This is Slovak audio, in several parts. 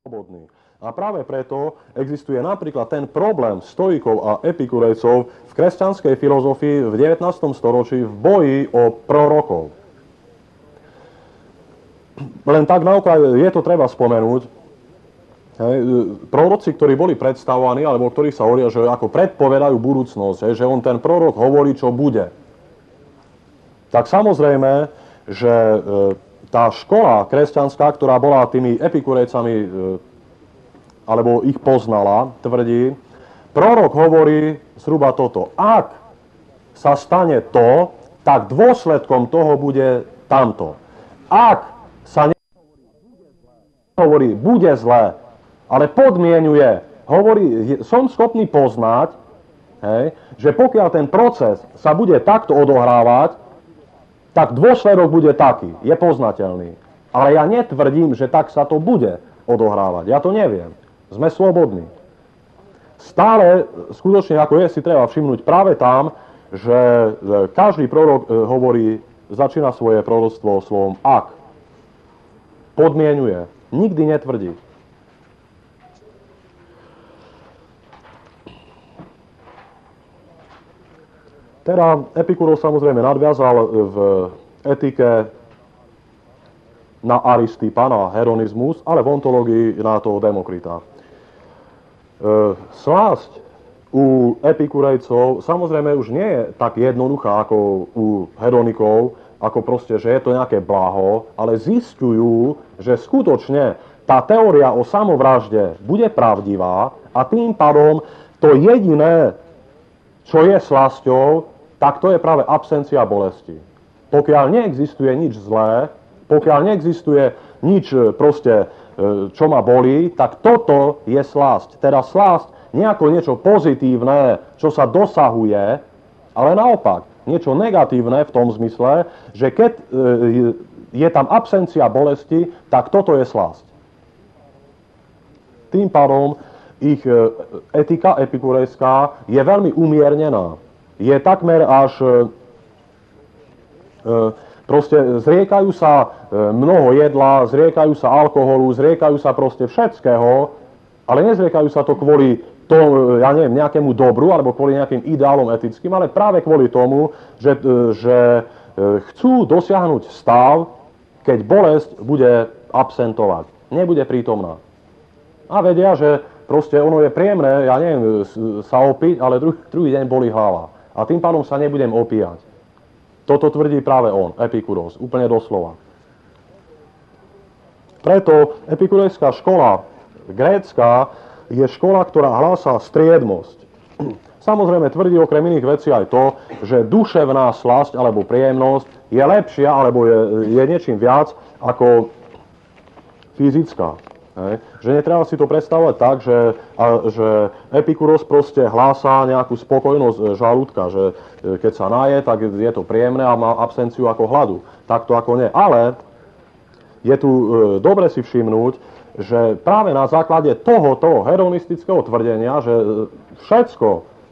slobodný. A práve preto existuje napríklad ten problém stoikov a epikurejcov v kresťanskej filozofii v 19. storočí v boji o prorokov. Len tak na okraj je to treba spomenúť. Proroci, ktorí boli predstavovaní, alebo ktorí sa hovoria, že ako predpovedajú budúcnosť, že on ten prorok hovorí, čo bude. Tak samozrejme, že tá škola kresťanská, ktorá bola tými epikurejcami, alebo ich poznala, tvrdí, prorok hovorí zhruba toto. Ak sa stane to, tak dôsledkom toho bude tamto. Ak sa nehovorí, bude zlé, ale podmienuje, hovorí, som schopný poznať, že pokiaľ ten proces sa bude takto odohrávať, tak dôsledok bude taký, je poznateľný. Ale ja netvrdím, že tak sa to bude odohrávať. Ja to neviem. Sme slobodní. Stále, skutočne ako je, si treba všimnúť práve tam, že každý prorok začína svoje proroctvo slovom ak. Podmienuje. Nikdy netvrdí. Teda Epikuros samozrejme nadviazal v etike na Aristipa, na heronizmus, ale v ontológii na toho Demokrita. Slásť u epikurejcov samozrejme už nie je tak jednoduchá ako u heronikov, ako proste, že je to nejaké blaho, ale zisťujú, že skutočne tá teória o samovražde bude pravdivá a tým pádom to jediné, čo je slasťou, tak to je práve absencia bolesti. Pokiaľ neexistuje nič zlé, pokiaľ neexistuje nič proste, čo ma bolí, tak toto je slásť. Teda slásť nejako niečo pozitívne, čo sa dosahuje, ale naopak, niečo negatívne v tom zmysle, že keď je tam absencia bolesti, tak toto je slásť. Tým pádom ich etika epikurejská je veľmi umiernená. Je takmer až proste zriekajú sa mnoho jedla, zriekajú sa alkoholu, zriekajú sa proste všetkého, ale nezriekajú sa to kvôli ja neviem, nejakému dobru alebo kvôli nejakým ideálom etickým, ale práve kvôli tomu, že chcú dosiahnuť stav, keď bolesť bude absentovať, nebude prítomná. A vedia, že proste ono je príjemné, ja neviem, sa opiť, ale druhý deň bolí hlava. A tým pádom sa nebudem opíjať. Toto tvrdí práve on, Epikuros, úplne doslova. Preto epikurejská škola grécka je škola, ktorá hlása striedmosť. Samozrejme tvrdí okrem iných vecí aj to, že duševná slasť alebo príjemnosť je lepšia alebo je niečím viac ako fyzická. Že netreba si to predstavovať tak, že Epikuros proste hlása nejakú spokojnosť žalúdka, že keď sa naje, tak je to príjemné a má absenciu ako hladu. Takto ako nie. Ale je tu dobre si všimnúť, že práve na základe tohoto hedonistického tvrdenia, že všetko,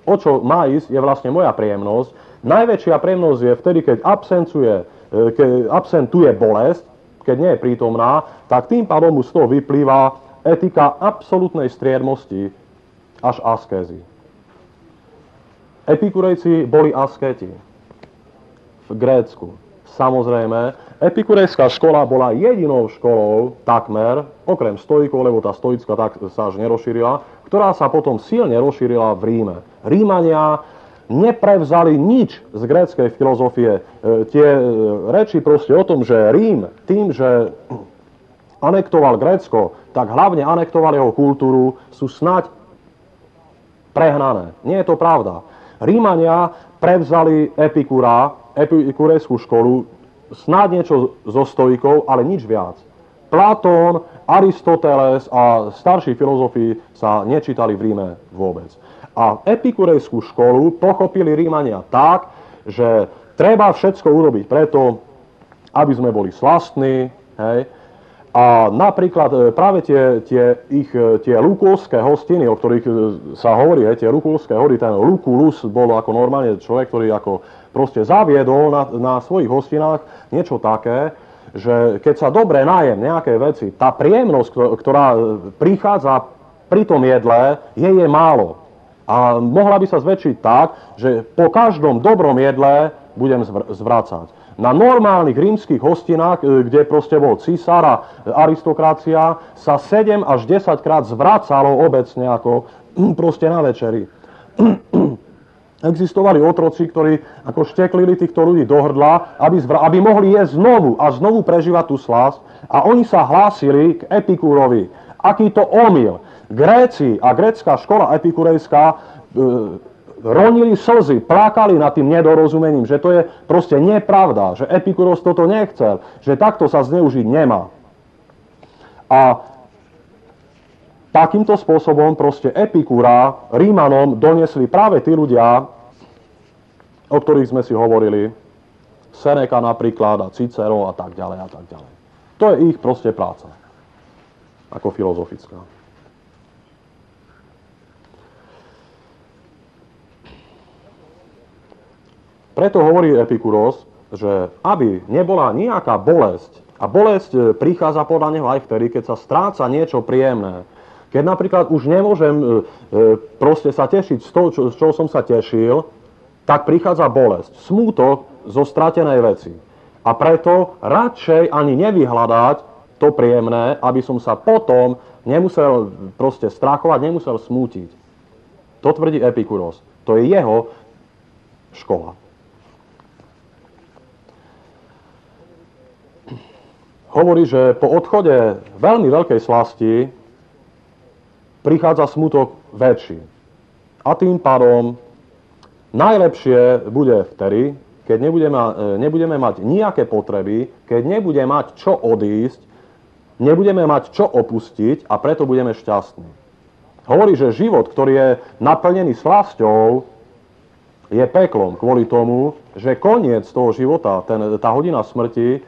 o čo má ísť, je vlastne moja príjemnosť. Najväčšia príjemnosť je vtedy, keď absentuje bolesť, keď nie je prítomná, tak tým pádom mu z toho vyplýva etika absolútnej striedmosti až askézy. Epikurejci boli askéti v Grécku. Samozrejme, epikurejská škola bola jedinou školou takmer, okrem stoikov, lebo tá stoická tak sa až nerozšírila, ktorá sa potom silne rozšírila v Ríme. Rímania neprevzali nič z gréckej filozofie. Tie reči proste o tom, že Rím tým, že anektoval Grécko, tak hlavne anektoval jeho kultúru, sú snáď prehnané. Nie je to pravda. Rímania prevzali epikurejskú školu, snáď niečo zo stoikov, ale nič viac. Platón, Aristoteles a starší filozofi sa nečítali v Ríme vôbec. A epikurejskú školu pochopili Rímania tak, že treba všetko urobiť preto, aby sme boli slastní. Hej? A napríklad práve tie lukulské hostiny, o ktorých sa hovorí, tie lukulské hory, ten Lucullus bol ako normálne človek, ktorý ako proste zaviedol na svojich hostinách niečo také, že keď sa dobre najem nejaké veci, tá príjemnosť, ktorá prichádza pri tom jedle, je málo. A mohla by sa zväčšiť tak, že po každom dobrom jedle budem zvracať. Na normálnych rímskych hostinách, kde proste bol císar a aristokracia, sa 7 až 10 krát zvracalo obecne ako proste na večeri. Existovali otroci, ktorí ako šteklili týchto ľudí do hrdla, aby mohli jesť znovu a znovu prežívať tú slasť. A oni sa hlásili k Epikúrovi. Aký to omyl. Gréci a grécka škola epikurejská ronili slzy, plakali nad tým nedorozumením, že to je proste nepravda, že Epikuros toto nechcel, že takto sa zneužiť nemá. A takýmto spôsobom proste Epikúra Rímanom doniesli práve tí ľudia, o ktorých sme si hovorili, Seneca napríklad a Cicero a tak ďalej a tak ďalej. To je ich proste práca, ako filozofická. Preto hovorí Epikuros, že aby nebola nejaká bolesť, a bolesť prichádza podľa neho aj vtedy, keď sa stráca niečo príjemné. Keď napríklad už nemôžem proste sa tešiť z toho, z čoho som sa tešil, tak prichádza bolesť, smútok zo stratenej veci. A preto radšej ani nevyhľadať to príjemné, aby som sa potom nemusel proste strachovať, nemusel smútiť. To tvrdí Epikuros. To je jeho škola. Hovorí, že po odchode veľmi veľkej slasti prichádza smútok väčší. A tým pádom najlepšie bude vtedy, keď nebudeme mať nejaké potreby, keď nebudeme mať čo odísť, nebudeme mať čo opustiť a preto budeme šťastní. Hovorí, že život, ktorý je naplnený slasťou, je peklom kvôli tomu, že koniec toho života, tá hodina smrti,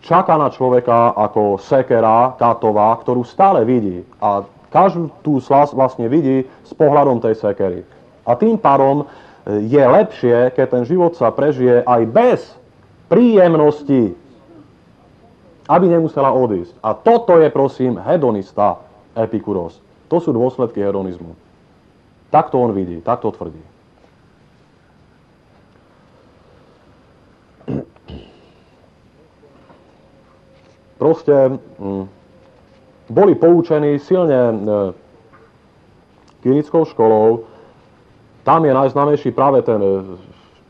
čaká na človeka ako sekera kátová, ktorú stále vidí. A každú tú slasť vlastne vidí s pohľadom tej sekery. A tým pádom je lepšie, keď ten život sa prežije aj bez príjemnosti, aby nemusela odísť. A toto je, prosím, hedonista Epikuros. To sú dôsledky hedonizmu. Takto on vidí, takto tvrdí. Proste boli poučení silne Kynickou školou. Tam je najznámejší práve ten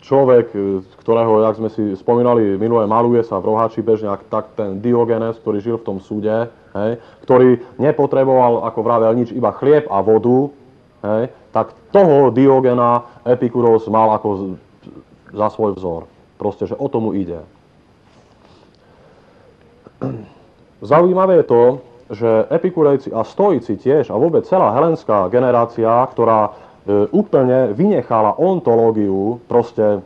človek, ktorého, jak sme si spomínali minulé, maluje sa v rohači bežne, tak ten Diogenes, ktorý žil v tom súde, hej, ktorý nepotreboval, ako vravel, nič, iba chlieb a vodu, hej, tak toho Diogena Epikuros mal ako za svoj vzor. Proste, že o tomu ide. Zaujímavé je to, že Epikurejci a Stoici tiež, a vôbec celá helenská generácia, ktorá úplne vynechala ontológiu proste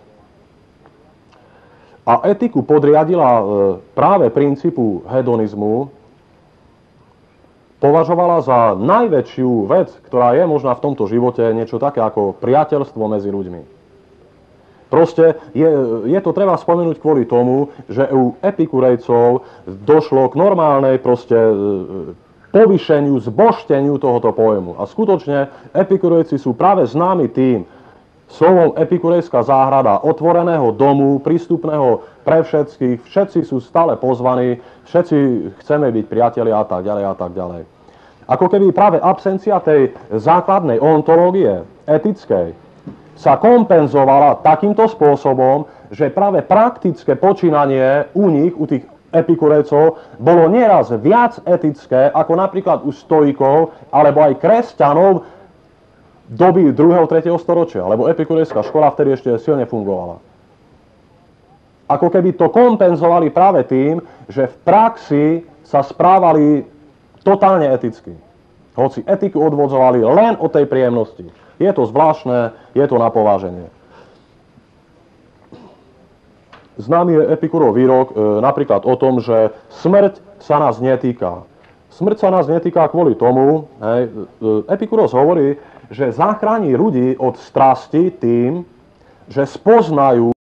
a etiku podriadila práve princípu hedonizmu, považovala za najväčšiu vec, ktorá je možná v tomto živote, niečo také ako priateľstvo medzi ľuďmi. Proste je to treba spomenúť kvôli tomu, že u Epikurejcov došlo k normálnej proste povýšeniu, zbožteniu tohoto pojmu. A skutočne Epikurejci sú práve známi tým slovom epikurejská záhrada, otvoreného domu, prístupného pre všetkých, všetci sú stále pozvaní, všetci chceme byť priatelia a tak ďalej a tak ďalej. Ako keby práve absencia tej základnej ontológie etickej sa kompenzovala takýmto spôsobom, že práve praktické počínanie u nich, u tých Epikurejcov, bolo nieraz viac etické, ako napríklad u stoikov, alebo aj kresťanov doby 2. 3. storočia, lebo epikurejská škola vtedy ešte silne fungovala. Ako keby to kompenzovali práve tým, že v praxi sa správali totálne eticky. Hoci etiku odvodzovali len od tej príjemnosti. Je to zvláštne, je to na pováženie. Známy je Epikurov výrok napríklad o tom, že smrť sa nás netýka. Smrť sa nás netýka kvôli tomu, Epikuros hovorí, že zachráni ľudí od strasti tým, že spoznajú